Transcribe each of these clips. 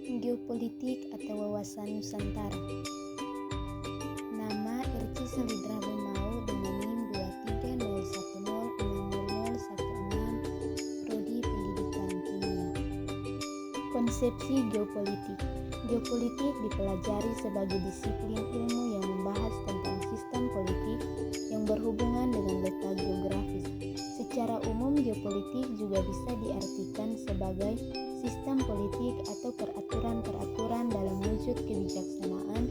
Geopolitik atau wawasan Nusantara. Nama Erci Selidra Bemau dengan NIM 23010600016, Prodi Pendidikan Kimia. Konsepsi geopolitik. Geopolitik dipelajari sebagai disiplin ilmu yang membahas tentang sistem politik yang berhubungan dengan letak geografis. Secara umum, geopolitik juga bisa diartikan sebagai sistem politik atau peraturan-peraturan dalam wujud kebijaksanaan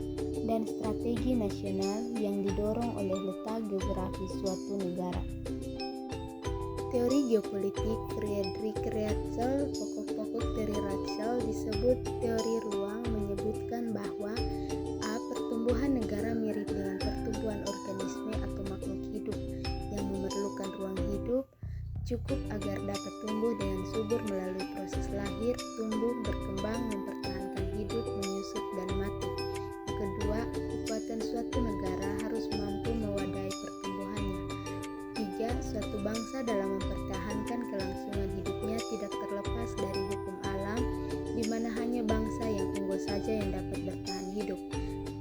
dan strategi nasional yang didorong oleh letak geografis suatu negara. Teori geopolitik Friedrich Ratzel. Pokok-pokok teori Ratzel disebut teori ruang, menyebutkan bahwa a. Pertumbuhan negara mirip dengan pertumbuhan organisme atau makhluk hidup yang memerlukan ruang hidup cukup agar dapat tumbuh dengan subur melalui proses lahir, tumbuh, berkembang, mempertahankan hidup, menyusut, dan mati. Yang kedua, kekuatan suatu negara harus mampu mewadahi pertumbuhannya. 3. Suatu bangsa dalam mempertahankan kelangsungan hidupnya tidak terlepas dari hukum alam, di mana hanya bangsa yang unggul saja yang dapat bertahan hidup.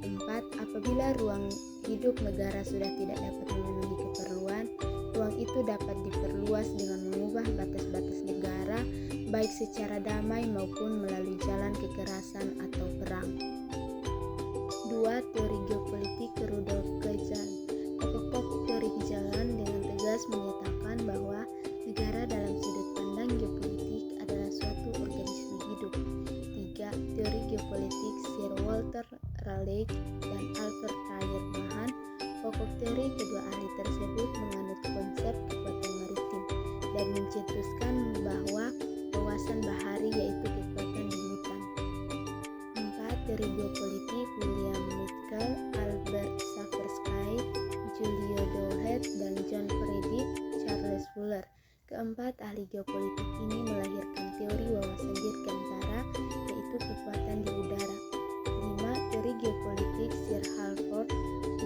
4. Apabila ruang hidup negara sudah tidak dapat memenuhi keperluan, ruang itu dapat diperluas dengan mengubah batas-batas negara, baik secara damai maupun melalui jalan kekerasan atau perang. 2. Teori geopolitik Rudolf Kejal. Pokok-pokok teori Kejalan dengan tegas menyatakan bahwa negara dalam sudut pandang geopolitik adalah suatu organisme hidup. 3. Teori geopolitik Sir Walter Raleigh dan Albert Thayer Mahan. Pokok teori kedua ahli tersebut menganut konsep kekuatan maritim dan mencetuskan bahwa wawasan bahari yaitu kekuatan di lautan. 4. Teori geopolitik William Mitchell, Albert Saversky, Julio Douhet, dan John Friedrich Charles Fuller. Keempat ahli geopolitik ini melahirkan teori wawasan dirgantara yaitu kekuatan di udara. 5. Teori geopolitik Sir Halford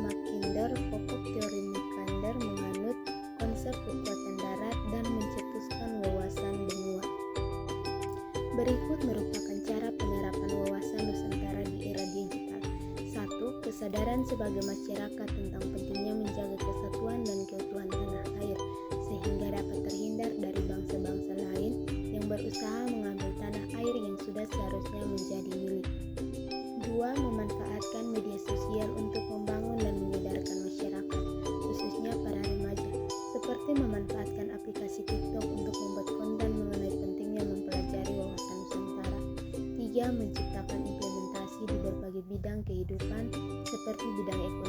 Mackinder. Pokok teori Mackinder menganut konsep kekuatan darat dan mencetuskan wawasan benua. Berikut merupakan cara penerapan wawasan Nusantara di era digital. 1. Kesadaran sebagai masyarakat tentang pentingnya menjaga kesatuan dan keutuhan tanah air sehingga dapat terhindar dari bangsa-bangsa lain yang berusaha mengambil tanah air yang sudah seharusnya menjadi milik. 2. Memanfaatkan media sosial untuk membangun dan menyadarkan masyarakat, khususnya para remaja, seperti memanfaatkan aplikasi TikTok untuk membuat konten mengenai pentingnya mempelajari wawasan Nusantara. 3. Menciptakan implementasi di berbagai bidang kehidupan seperti bidang ekonomi,